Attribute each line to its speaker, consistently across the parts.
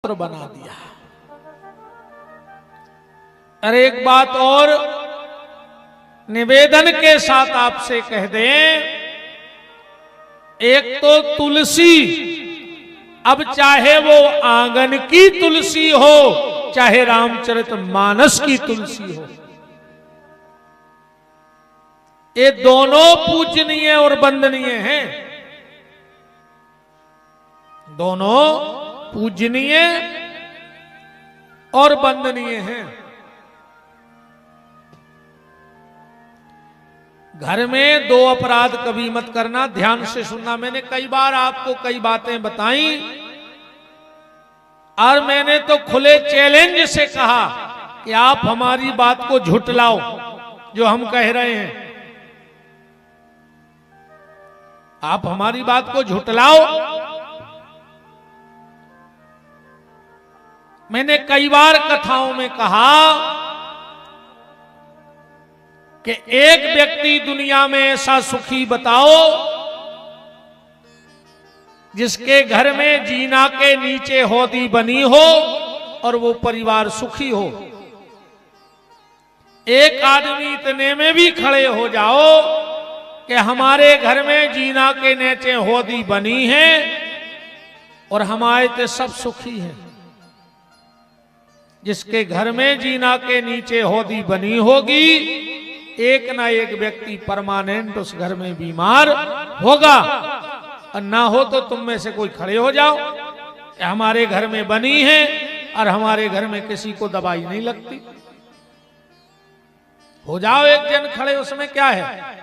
Speaker 1: बना दिया। अरे एक बात और निवेदन के साथ आपसे कह दें, एक तो तुलसी, अब चाहे वो आंगन की तुलसी हो चाहे रामचरितमानस की तुलसी हो, ये दोनों पूजनीय और वंदनीय हैं। दोनों पूजनीय और वंदनीय हैं। घर में दो अपराध कभी मत करना, ध्यान से सुनना। मैंने कई बार आपको कई बातें बताई और मैंने तो खुले चैलेंज से कहा कि आप हमारी बात को झुटलाओ जो हम कह रहे हैं। आप हमारी बात को झुटलाओ। मैंने कई बार कथाओं में कहा कि एक व्यक्ति दुनिया में ऐसा सुखी बताओ जिसके घर में जीना के नीचे हौदी बनी हो और वो परिवार सुखी हो। एक आदमी इतने में भी खड़े हो जाओ कि हमारे घर में जीना के नीचे हौदी बनी है और हमारे तो सब सुखी हैं। जिसके घर में जीना के नीचे हौदी बनी होगी, एक ना एक व्यक्ति परमानेंट उस घर में बीमार होगा। और ना हो तो तुम में से कोई खड़े हो जाओ, हमारे घर में बनी है और हमारे घर में किसी को दवाई नहीं लगती। हो जाओ एक जन खड़े, उसमें क्या है।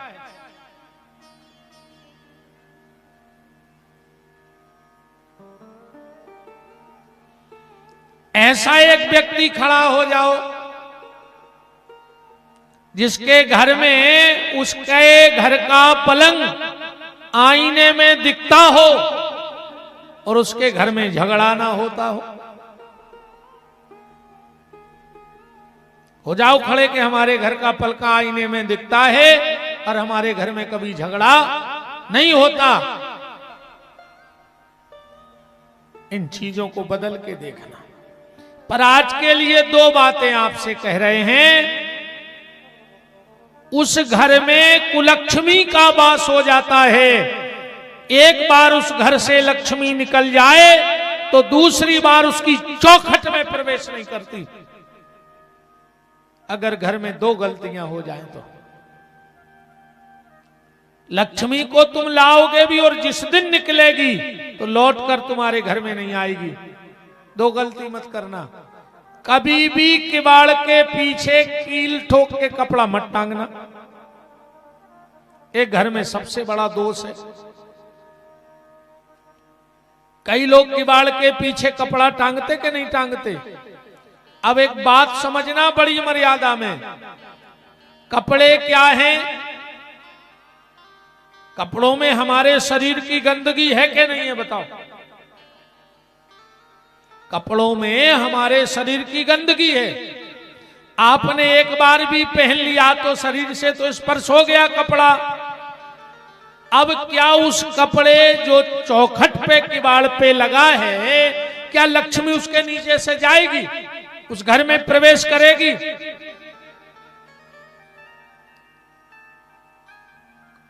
Speaker 1: ऐसा एक व्यक्ति खड़ा हो जाओ जिसके घर में उसके घर का पलंग आईने में दिखता हो और उसके घर में झगड़ा ना होता हो जाओ खड़े कि हमारे घर का पलका आईने में दिखता है और हमारे घर में कभी झगड़ा नहीं होता। इन चीजों को बदल के देखना। पर आज के लिए दो बातें आपसे कह रहे हैं। उस घर में कुलक्ष्मी का वास हो जाता है। एक बार उस घर से लक्ष्मी निकल जाए तो दूसरी बार उसकी चौखट में प्रवेश नहीं करती। अगर घर में दो गलतियां हो जाएं तो लक्ष्मी को तुम लाओगे भी और जिस दिन निकलेगी तो लौट कर तुम्हारे घर में नहीं आएगी। दो गलती मत करना। कभी भी किवाड़ के पीछे कील ठोक के कपड़ा मत टांगना। एक घर में सबसे बड़ा दोष है। कई लोग किवाड़ के पीछे कपड़ा टांगते कि नहीं टांगते। अब एक बात समझना बड़ी मर्यादा में। कपड़े क्या हैं? कपड़ों में हमारे शरीर की गंदगी है कि नहीं है बताओ। कपड़ों में हमारे शरीर की गंदगी है। आपने एक बार भी पहन लिया तो शरीर से तो स्पर्श हो गया कपड़ा। अब क्या उस कपड़े जो चौखट पे किवाड़ पे लगा है, क्या लक्ष्मी उसके नीचे से जाएगी, उस घर में प्रवेश करेगी?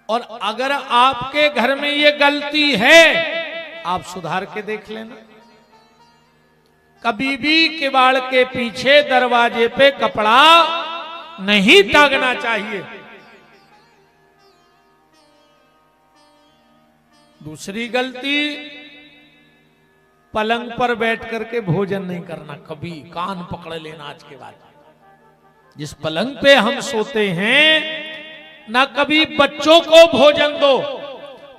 Speaker 1: और अगर आपके घर में ये गलती है, आप सुधार के देख लेना। कभी भी किवाड़ के पीछे दरवाजे पे कपड़ा नहीं टांगना चाहिए। दूसरी गलती, पलंग पर बैठ करके भोजन नहीं करना। कभी कान पकड़ लेना आज के बाद। जिस पलंग पे हम सोते हैं ना, कभी बच्चों को भोजन दो।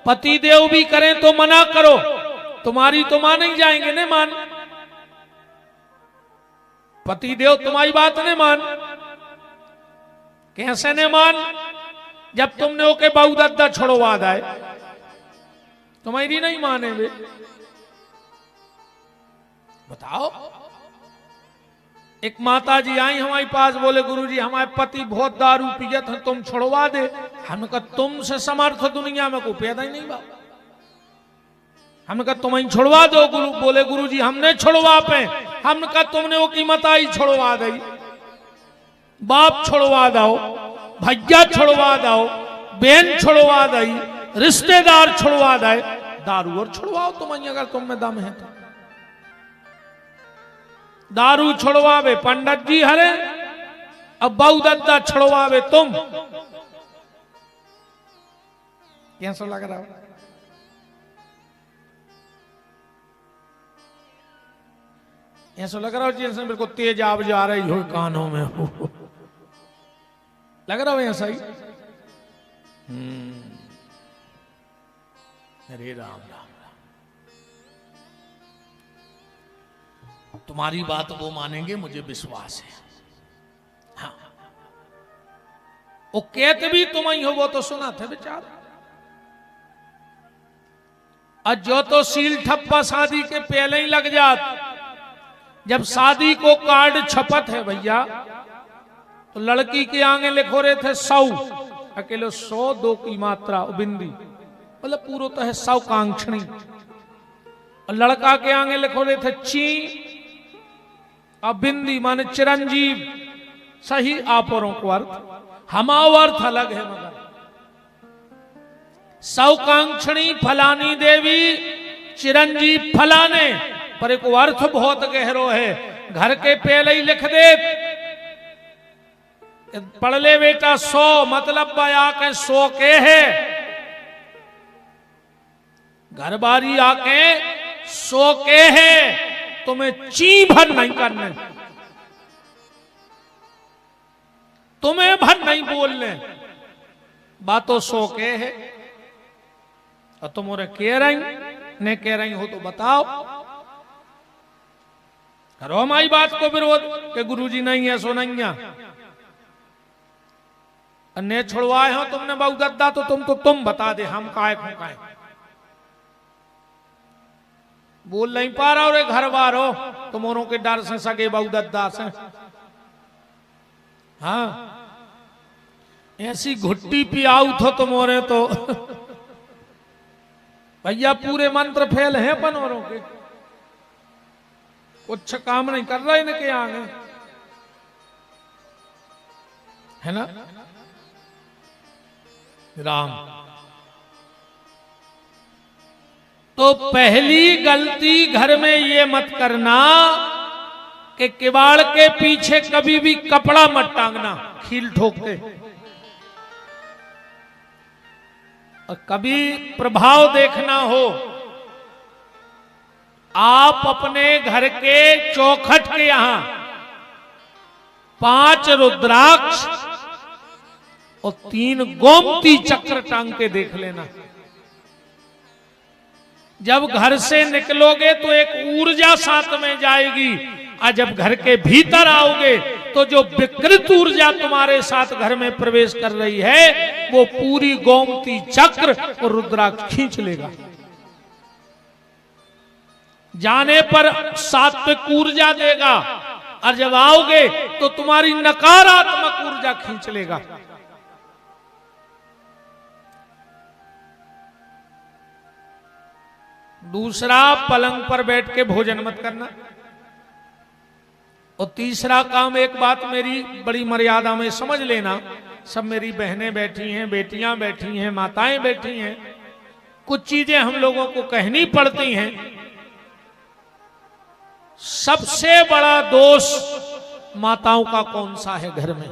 Speaker 1: पतिदेव भी करें तो मना करो। तुम्हारी तो मान नहीं जाएंगे न मान। पतिदेव तुम्हारी बात ने मान। कैसे ने मान? जब तुमने ओके बाऊ दादा छोड़वा दाए, तुम्हारी नहीं माने वे। बताओ। एक माता जी आई हमारे पास, बोले गुरुजी हमारे पति बहुत दारू पियत है, तुम छोड़वा दे। हमने कहा तुमसे समर्थ दुनिया में कोई पैदा ही नहीं बा। हमने कहा तुम ही छुड़वा दो। गुरु बोले गुरु जी हमने छुड़वा पे। हमने कहा तुमने वो कीमत आई छुड़वा दी, बाप छुड़वा दो, भैया छुड़वा दो, बहन छुड़वा दई, रिश्तेदार छुड़वा दे, दारू और छुड़वाओ तुम ही अगर तुम में दम है तो। दारू छुड़वावे पंडित जी हरे, अब बाऊ दद्दा छुड़वावे तुम। कैसा लग रहा है? ऐसा लग रहा हो जैसे मेरे को तेज आवाज जा रही हो कानों में, लग रहा हो ऐसा ही? अरे राम राम राम, तुम्हारी बात वो मानेंगे मुझे विश्वास है। हाँ, वो कहते भी तुम ही हो, वो तो सुना थे बेचारा। और जो तो सील ठप्पा शादी के पहले ही लग जात। जब शादी को कार्ड छपत है भैया, तो लड़की के आगे लिखो रहे थे 100, अकेले 100 2 की मात्रा बिंदी, मतलब पूरा तो है 100 कांक्षणी। और लड़का के आगे लिखो रहे थे ची, और बिंदी माने चिरंजीव। सही आपरों को अर्थ, हमाओ अर्थ अलग है, मगर 100 कांक्षणी फलानी देवी, चिरंजीव फलाने, पर एक अर्थ बहुत गहरो है। घर के पहले ही लिख दे, पढ़ ले बेटा 100, मतलब बया के 100 के है। घर बारी आके 100 के है, तुम्हें ची भर नहीं करने, तुम्हें भर नहीं बोलने, बातों 100 के है। और तुम और कह रही ने कह रही हो तो बताओ, करो हमारी बात को विरोध के गुरुजी नहीं है, सो नहीं है। अन्य छुड़वाए हो तुमने बहु दद्दा, तो तुम बता दे, हम काय खुकाए बोल नहीं पा रहा। और घर बार हो तुमोरों के डर से, सगे बहु दद्दा से। हाँ, ऐसी घुट्टी पियाऊ थो तुमोरे तो भैया पूरे मंत्र फेल हैं पनोरों के, कुछ काम नहीं कर रहे इनके आगे, है ना राम। तो पहली गलती घर में ये मत करना कि किवाड़ के पीछे कभी भी कपड़ा मत टांगना खील ठोक के। और कभी प्रभाव देखना हो, आप अपने घर के चौखट के यहां 5 रुद्राक्ष और 3 गोमती चक्र टांग के देख लेना। जब घर से निकलोगे तो एक ऊर्जा साथ में जाएगी, और जब घर के भीतर आओगे तो जो विकृत ऊर्जा तुम्हारे साथ घर में प्रवेश कर रही है, वो पूरी गोमती चक्र और रुद्राक्ष खींच लेगा। जाने पर सात्विक ऊर्जा देगा, और जब आओगे तो तुम्हारी नकारात्मक ऊर्जा खींच लेगा। दूसरा, पलंग पर बैठ के भोजन मत करना। और तीसरा काम, एक बात मेरी बड़ी मर्यादा में समझ लेना, सब मेरी बहनें बैठी हैं, बेटियां बैठी हैं, माताएं बैठी हैं, कुछ चीजें हम लोगों को कहनी पड़ती हैं। सबसे बड़ा दोष माताओं का कौन सा है घर में?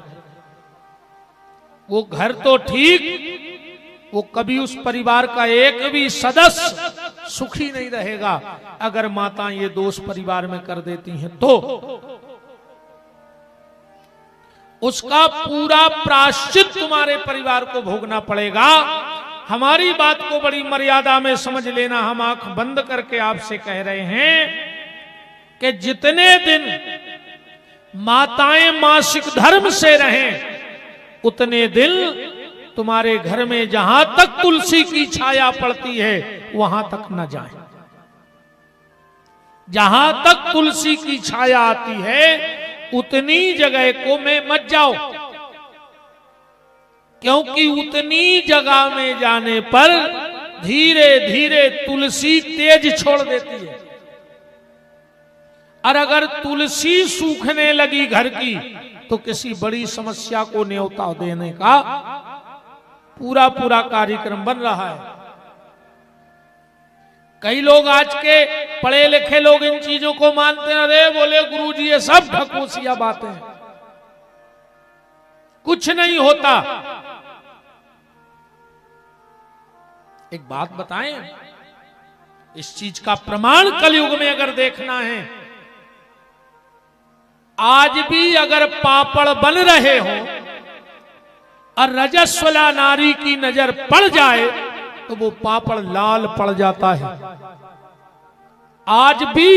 Speaker 1: वो घर तो ठीक, वो कभी उस परिवार का एक भी सदस्य सुखी नहीं रहेगा अगर माता ये दोष परिवार में कर देती हैं। तो उसका पूरा प्रायश्चित तुम्हारे परिवार को भोगना पड़ेगा। हमारी बात को बड़ी मर्यादा में समझ लेना। हम आंख बंद करके आपसे कह रहे हैं कि जितने दिन माताएं मासिक धर्म से रहें, उतने दिन तुम्हारे घर में जहां तक तुलसी की छाया पड़ती है वहां तक न जाएं। जहां तक तुलसी की छाया आती है उतनी जगह को में मत जाओ, क्योंकि उतनी जगह में जाने पर धीरे धीरे तुलसी तेज छोड़ देती है। और अगर तुलसी सूखने लगी घर की तो किसी बड़ी समस्या को न्योता देने का पूरा पूरा कार्यक्रम बन रहा है। कई लोग आज के पढ़े लिखे लोग इन चीजों को मानते हैं। अरे बोले गुरुजी ये सब ढकोसिया बातें हैं, कुछ नहीं होता। एक बात बताएं, इस चीज का प्रमाण कलयुग में अगर देखना है, आज भी अगर पापड़ बन रहे हो और रजस्वला नारी की नजर पड़ जाए तो वो पापड़ लाल पड़ जाता है। आज भी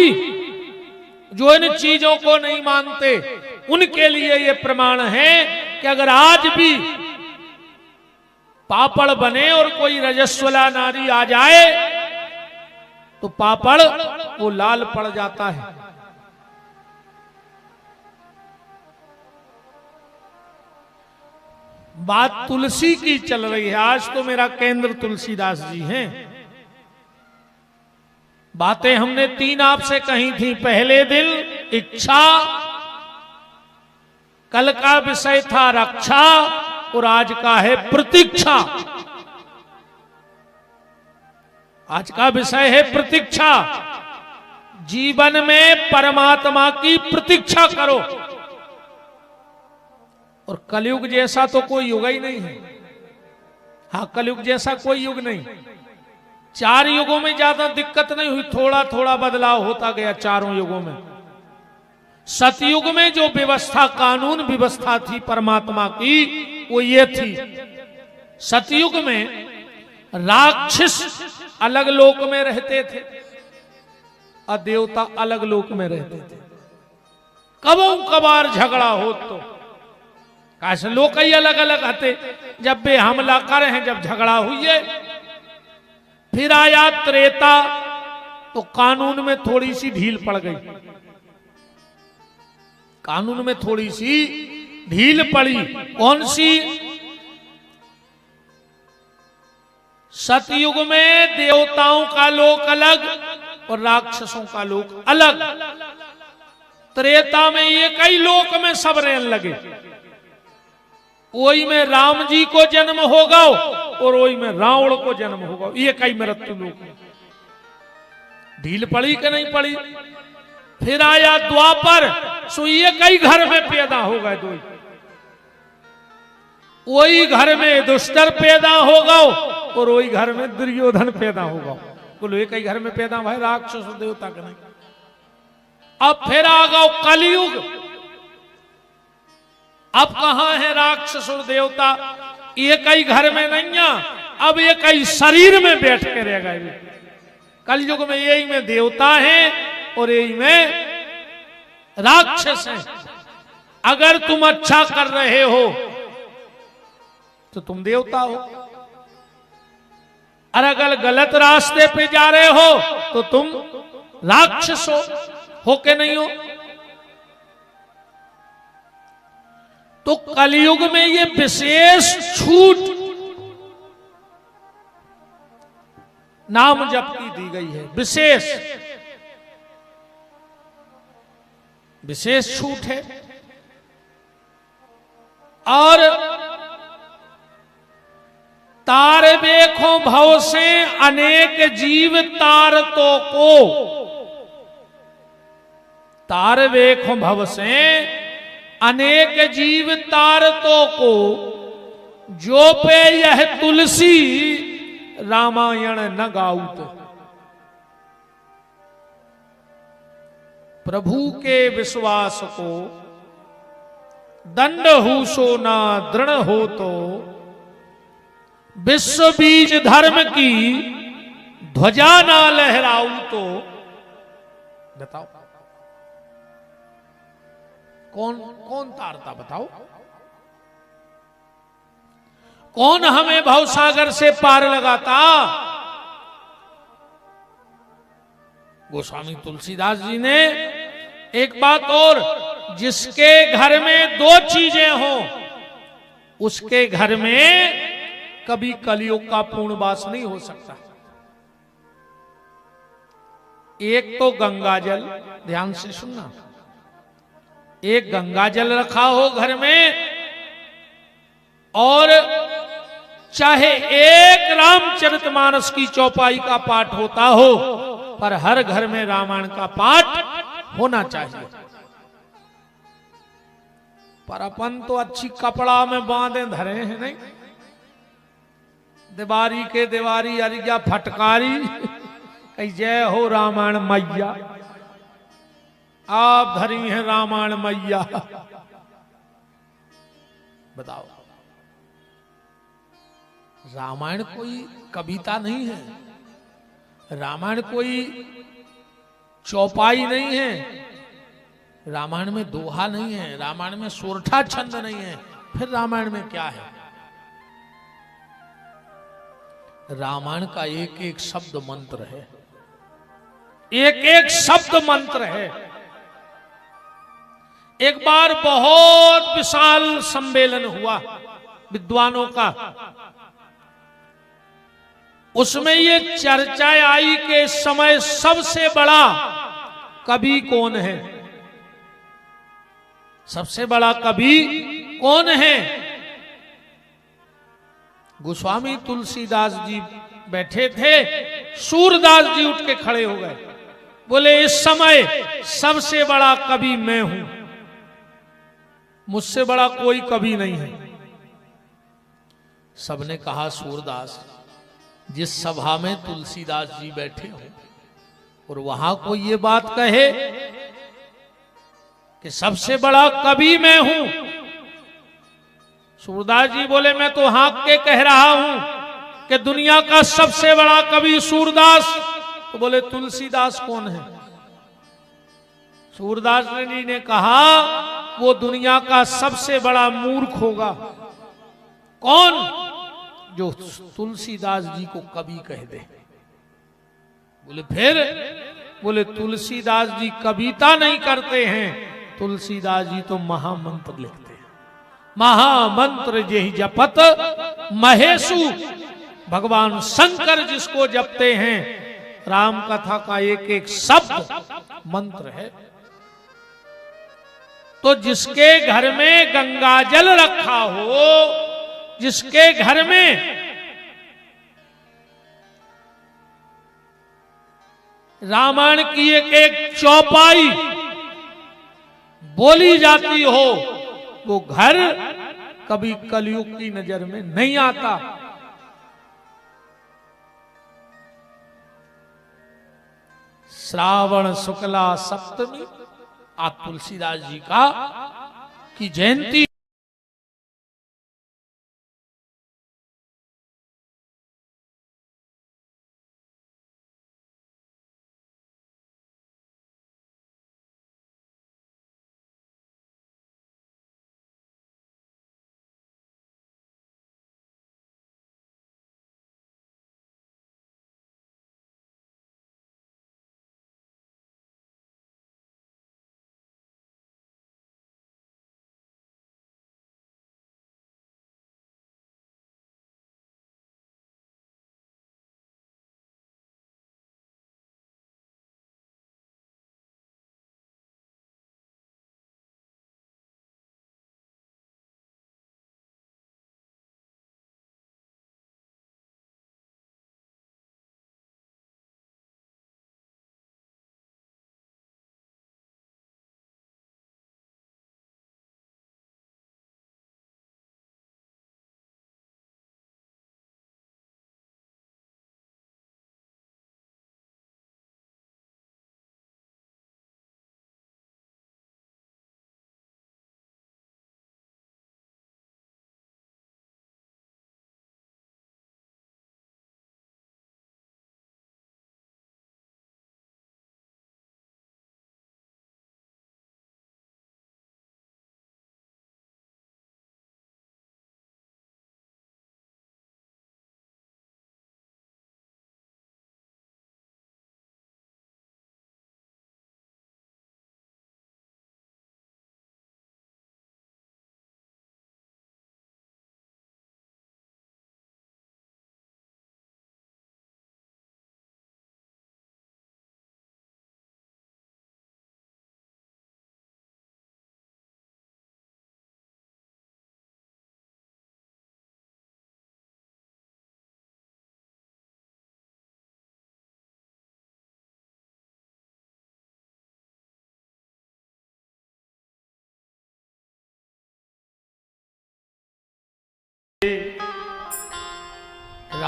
Speaker 1: जो इन चीजों को नहीं मानते उनके लिए ये प्रमाण है कि अगर आज भी पापड़ बने और कोई रजस्वला नारी आ जाए तो पापड़ वो लाल पड़ जाता है। बात तुलसी की चल रही है, आज तो मेरा केंद्र तुलसीदास जी हैं। बातें हमने 3 आपसे कही थी। पहले दिन इच्छा, कल का विषय था रक्षा और आज का है प्रतीक्षा। आज का विषय है प्रतीक्षा। जीवन में परमात्मा की प्रतीक्षा करो। और कलयुग जैसा तो कोई युग ही नहीं है। हाँ, कलयुग जैसा कोई युग नहीं। 4 युगों में ज्यादा दिक्कत नहीं हुई, थोड़ा थोड़ा बदलाव होता गया चारों युगों में। सतयुग में जो व्यवस्था, कानून व्यवस्था थी परमात्मा की, वो ये थी। सतयुग में राक्षस अलग लोक में रहते थे और देवता अलग लोक में रहते थे। कबों कबार झगड़ा हो तो कैसे लोग ही अलग अलग आते। जब वे हमला कर हैं, जब झगड़ा हुई है, फिर आया त्रेता तो कानून में थोड़ी सी ढील पड़ गई। कानून में थोड़ी सी ढील पड़ी। कौन सी? सतयुग में देवताओं का लोक अलग और राक्षसों का लोक अलग। त्रेता में ये कई लोक में सब रहने लगे। वही में राम जी को जन्म होगा और वही में रावण को जन्म होगा। ये कई मृत्यु लोक। ढील पड़ी कि नहीं पड़ी? फिर आया द्वापर, सो ये कई घर में पैदा होगा। दो वही घर में दुष्टर पैदा होगा और वही घर में दुर्योधन पैदा होगा। बोलो ये कई घर में पैदा भाई, राक्षस और देवता का नहीं। अब फिर आ गया कलयुग। अब कहां है राक्षस और देवता? ये कई घर में नहीं है, अब ये कई शरीर में बैठ के रह गए। कलयुग में यही में देवता हैं और यही में राक्षस हैं। अगर तुम अच्छा कर रहे हो तो तुम देवता हो, और अगर गलत रास्ते पे जा रहे हो तो तुम राक्षस हो के नहीं हो। तो कलयुग में ये विशेष छूट नाम जप की दी गई है। विशेष छूट है। और तार देखो भव से अनेक जीव तारतों को, तार देखो भव से अनेक जीव तारतों को, जो पे यह तुलसी रामायण न गाउत। प्रभु के विश्वास को दंड हु सो ना दृढ़ हो तो, विश्व बीज धर्म की ध्वजा ना लहराऊ तो। बताओ कौन तारता? बताओ कौन हमें भवसागर से पार लगाता? गोस्वामी तुलसीदास जी ने एक बात और, जिसके घर में 2 चीजें हों उसके घर में कभी कलयुग का पूर्ण वास नहीं हो सकता। एक तो गंगा जल, ध्यान से सुनना, एक गंगा जल रखा हो घर में, और चाहे एक रामचरितमानस की चौपाई का पाठ होता हो, पर हर घर में रामायण का पाठ होना चाहिए। पर अपन तो अच्छी कपड़ा में बांधे धरे हैं, नहीं दीवारी के दीवारी अरिया फटकारी कही जय हो रामायण मैया, आप धरी हैं रामायण मैया। बताओ, रामायण कोई कविता नहीं है, रामायण कोई चौपाई नहीं है, रामायण में दोहा नहीं है, रामायण में सोरठा छंद नहीं है, फिर रामायण में क्या है? रामायण का एक एक शब्द मंत्र है, एक एक शब्द मंत्र है। एक बार बहुत विशाल सम्मेलन हुआ विद्वानों का, उसमें ये चर्चा आई कि इस समय सबसे बड़ा कवि कौन है, सबसे बड़ा कवि कौन है। गोस्वामी तुलसीदास जी बैठे थे, सूरदास जी उठ के खड़े हो गए, बोले इस समय सबसे बड़ा कवि मैं हूं, मुझसे बड़ा कोई कवि नहीं है। सबने कहा सूरदास, जिस सभा में तुलसीदास जी बैठे हो और वहां कोई ये बात कहे कि सबसे बड़ा कवि मैं हूं, सूरदास जी बोले मैं तो हाँक के कह रहा हूं कि दुनिया का सबसे बड़ा कवि सूरदास। तो बोले तुलसीदास कौन है? सूरदास जी ने कहा वो दुनिया का सबसे बड़ा मूर्ख होगा। कौन? जो तुलसीदास जी को कवि कह दे। बोले फिर? बोले तुलसीदास जी कविता नहीं करते हैं, तुलसीदास जी तो महामंत्र लिखते हैं। महामंत्र यही जपत महेशु, भगवान शंकर जिसको जपते हैं, राम कथा का एक एक शब्द मंत्र है। तो जिसके घर में गंगा जल रखा हो, जिसके घर में रामायण की एक एक चौपाई बोली जाती हो, वो घर कभी कलयुग की नजर में नहीं आता। श्रावण शुक्ला सप्तमी आज तुलसीदास जी का की जयंती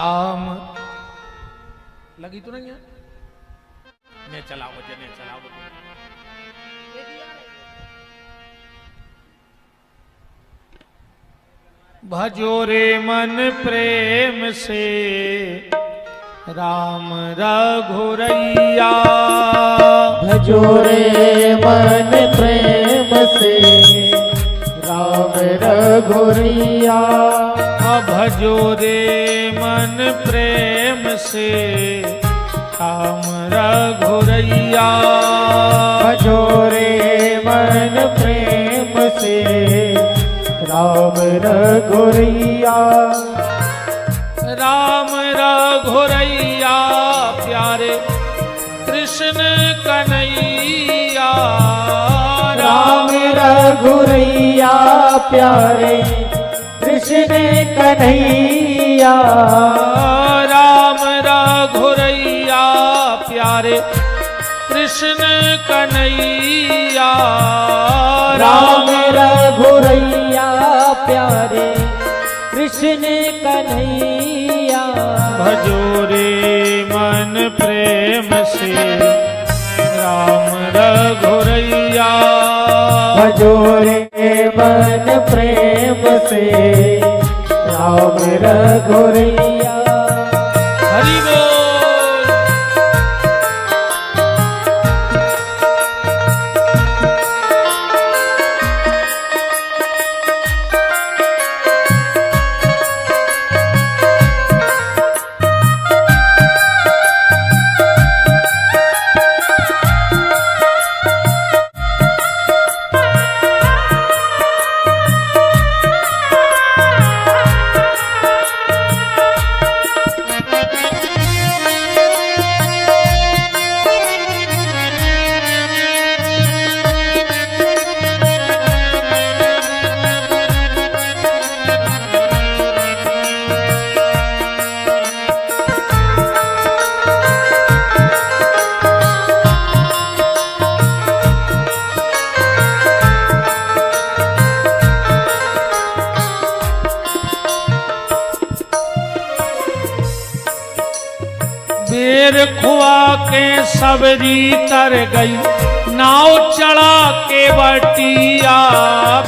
Speaker 1: राम लगी तो नहीं है ने चलाओ भजो रे मन प्रेम से राम रघुरैया
Speaker 2: भजो रे मन प्रेम से राम रघुरैया
Speaker 1: भजो रे मन प्रेम से राम रघुरैया
Speaker 2: भजो रे मन प्रेम से राम रघुरैया
Speaker 1: राम रघुरैया प्यारे कृष्ण कन्हैया
Speaker 2: राम रघुरैया प्यारे कृष्ण कन्हैया
Speaker 1: राम रघुरैया प्यारे कृष्ण कन्हैया
Speaker 2: राम रघुरैया प्यारे कृष्ण कन्हैया
Speaker 1: भजो रे मन प्रेम से राम रघुरैया
Speaker 2: भजो रे मन प्रेम से राम रघुरैया
Speaker 1: हरि बोल। बेर खुआ के सबरी तर गई नाव चढ़ा के बटिया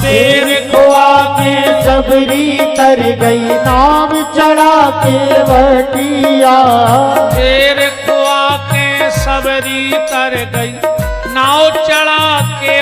Speaker 2: बेर खुआ के सबरी तर गई नाम चढ़ा के बटिया
Speaker 1: बेर खुआ के सबरी तर गई नाव चढ़ा के